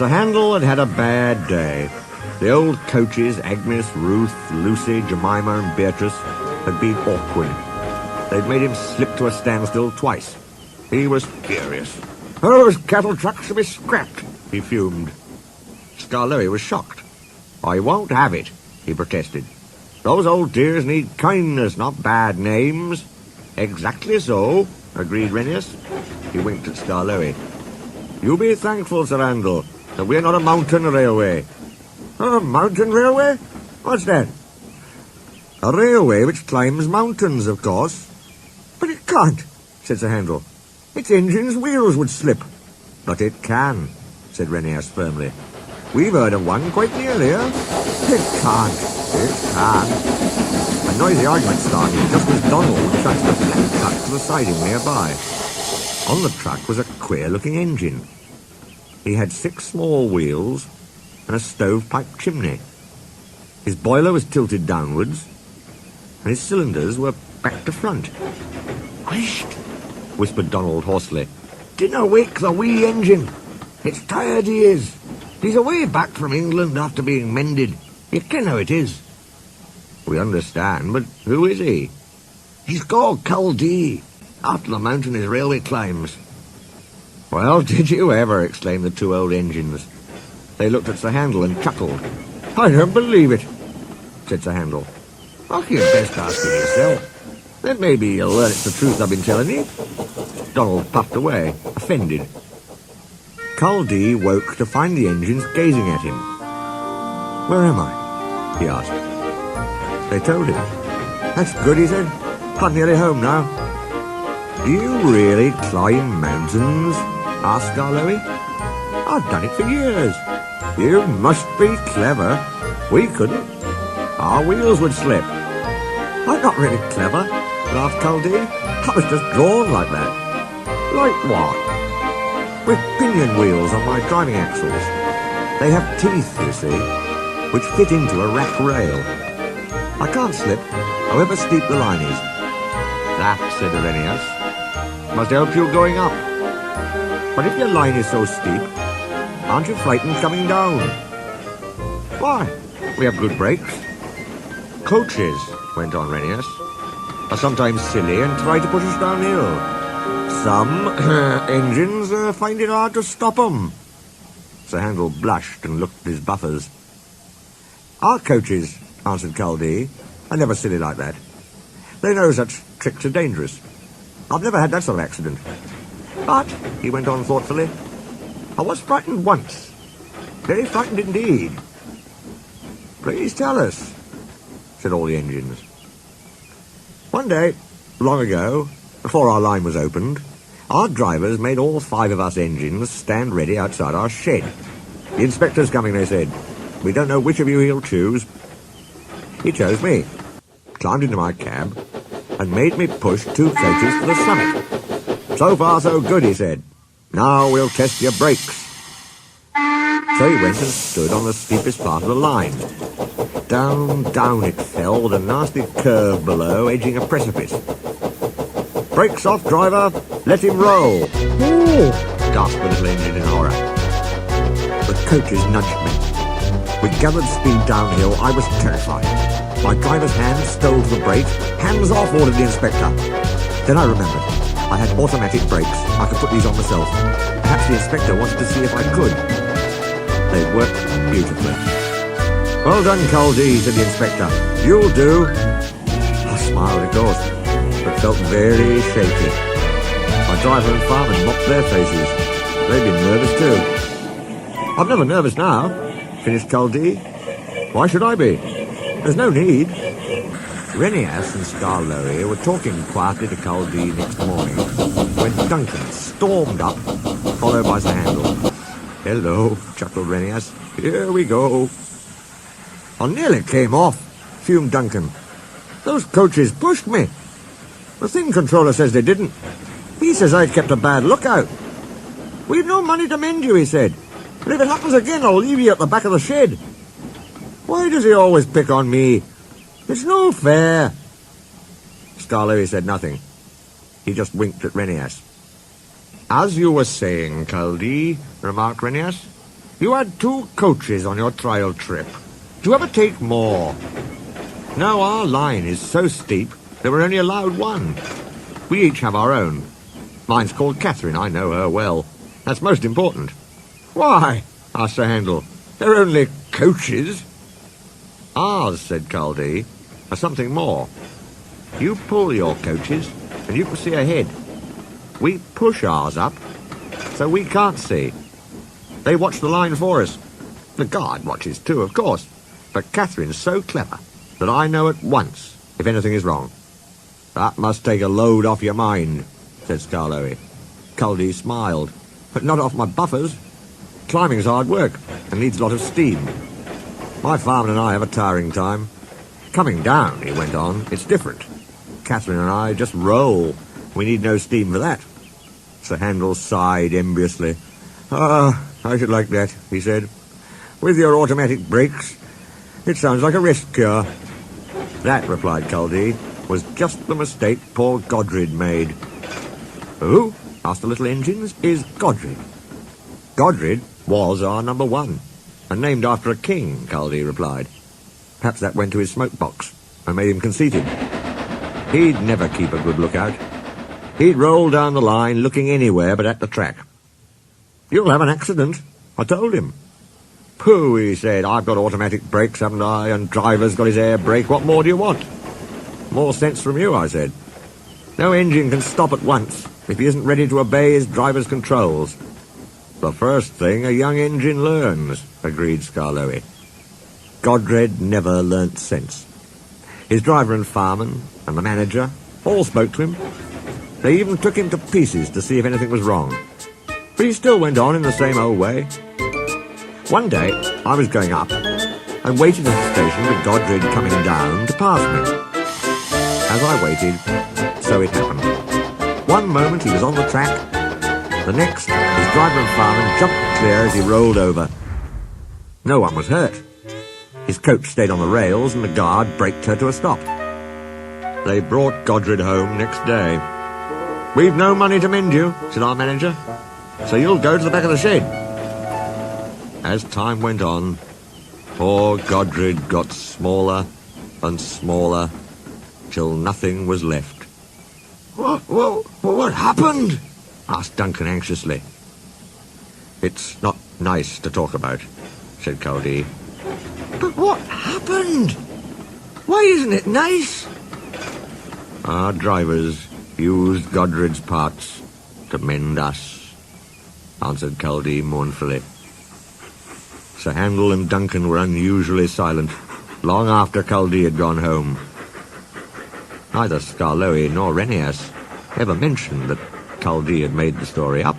Sir Handel had had a bad day. The old coaches, Agnes, Ruth, Lucy, Jemima and Beatrice, had been awkward. They'd made him slip to a standstill twice. He was furious. "Those cattle trucks should be scrapped," he fumed. Skarloey was shocked. "I won't have it," he protested. "Those old dears need kindness, not bad names." "Exactly so," agreed Renius. He winked at Skarloey. "You be thankful, Sir Handel, that we're not a mountain railway." "A mountain railway? What's that?" "A railway which climbs mountains, of course." "But it can't," said Sir Handel. "Its engine's wheels would slip." "But it can," said Renius firmly. "We've heard of one quite nearly here." "It can't." "It can." A noisy argument started just as Donald touched the flat truck to the siding nearby. On the truck was a queer-looking engine. He had 6 small wheels and a stovepipe chimney. His boiler was tilted downwards, and his cylinders were back to front. "Whisht!" whispered Donald hoarsely. "Dinna wake the wee engine. It's tired he is. He's away back from England after being mended. You ken how it is." "We understand, but who is he?" "He's called Culdee, after the mountain his railway climbs." "Well, did you ever?" exclaimed the 2 old engines. They looked at Sir Handel and chuckled. "I don't believe it," said Sir Handel. "Oh, you'd best ask him yourself. Then maybe you'll learn it's the truth I've been telling you." Donald puffed away, offended. Culdee woke to find the engines gazing at him. "Where am I?" he asked. They told him. "That's good," he said. "I'm nearly home now." "Do you really climb mountains?" asked Skarloey. "I've done it for years." "You must be clever. We couldn't. Our wheels would slip." "I'm not really clever," laughed Culdee. "I was just drawn like that." "Like what?" "With pinion wheels on my driving axles. They have teeth, you see, which fit into a rack rail. I can't slip, however steep the line is." "That," said Arrhenius, "must help you going up." "But if your line is so steep, aren't you frightened coming down?" "Why? We have good brakes." "Coaches," went on Renius, "are sometimes silly and try to push us downhill. Some engines find it hard to stop 'em." Sir Handel blushed and looked at his buffers. "Our coaches," answered Culdee, "are never silly like that. They know such tricks are dangerous. I've never had that sort of accident. But," he went on thoughtfully, "I was frightened once. Very frightened indeed." "Please tell us," said all the engines. "One day, long ago, before our line was opened, our drivers made all 5 of us engines stand ready outside our shed. 'The inspector's coming,' they said. 'We don't know which of you he'll choose.' He chose me, climbed into my cab, and made me push 2 coaches to the summit. 'So far, so good,' he said. 'Now we'll test your brakes.' So he went and stood on the steepest part of the line. Down, down it fell, with a nasty curve below, edging a precipice. 'Brakes off, driver! Let him roll!' "Ooh!" gasped the little engine in horror. The coaches nudged me. We gathered speed downhill. I was terrified. My driver's hand stole to the brake. "Hands off!" ordered the inspector. Then I remembered. I had automatic brakes. I could put these on myself. Perhaps the inspector wanted to see if I could. They worked beautifully. "Well done, Culdee," said the inspector. "You'll do." I smiled, of course, but felt very shaky. My driver and fireman mopped their faces. They'd been nervous too. "I'm never nervous now," finished Culdee. "Why should I be? There's no need." Renius and Skarloey were talking quietly to Culdee next morning when Duncan stormed up, followed by Sir Handel. "Hello," chuckled Renius. "Here we go." "I nearly came off," fumed Duncan. "Those coaches pushed me. The thing controller says they didn't. He says I kept a bad lookout. 'We've no money to mend you,' he said. 'And if it happens again, I'll leave you at the back of the shed.' Why does he always pick on me? It's no fair." Skarloey said nothing. He just winked at Renius. "As you were saying, Culdee," remarked Renius, You had 2 coaches on your trial trip. Do you ever take more? No, our line is so steep that we're only allowed 1. We each have our own. Mine's called Catherine. I know her well. That's most important. Why? Asked Sir Handel. They're only coaches. Ours, said Culdee, are something more. You pull your coaches, and you can see ahead. We push ours up, so we can't see. They watch the line for us. The guard watches too, of course. But Catherine's so clever that I know at once if anything is wrong. That must take a load off your mind, said Skarloey. Culdee smiled. But not off my buffers. Climbing's hard work and needs a lot of steam. My farmer and I have a tiring time. Coming down, he went on, it's different. Catherine and I just roll. We need no steam for that. Sir Handel sighed enviously. Ah, I should like that, he said. With your automatic brakes, it sounds like a rest cure. That, replied Culdee, was just the mistake poor Godred made. Who? Asked the little engines. Is Godred. Godred was our number 1, and named after a king, Culdee replied. Perhaps that went to his smoke box and made him conceited. He'd never keep a good lookout. He'd roll down the line looking anywhere but at the track. You'll have an accident, I told him. Pooh, he said, I've got automatic brakes, haven't I, and driver's got his air brake. What more do you want? More sense from you, I said. No engine can stop at once if he isn't ready to obey his driver's controls. The first thing a young engine learns, agreed Skarloey. Godred never learnt sense. His driver and fireman and the manager all spoke to him. They even took him to pieces to see if anything was wrong. But he still went on in the same old way. One day, I was going up and waited at the station with Godred coming down to pass me. As I waited, so it happened. One moment he was on the track. The next, his driver and fireman jumped clear as he rolled over. No one was hurt. His coach stayed on the rails and the guard braked her to a stop. They brought Godred home next day. We've no money to mend you, said our manager, so you'll go to the back of the shed. As time went on, poor Godred got smaller and smaller till nothing was left. What happened? Asked Duncan anxiously. It's not nice to talk about, said Culdee. But what happened? Why isn't it nice? Our drivers used Godred's parts to mend us, answered Culdee mournfully. Sir Handel and Duncan were unusually silent, long after Culdee had gone home. Neither Skarloey nor Renias ever mentioned that Culdee had made the story up.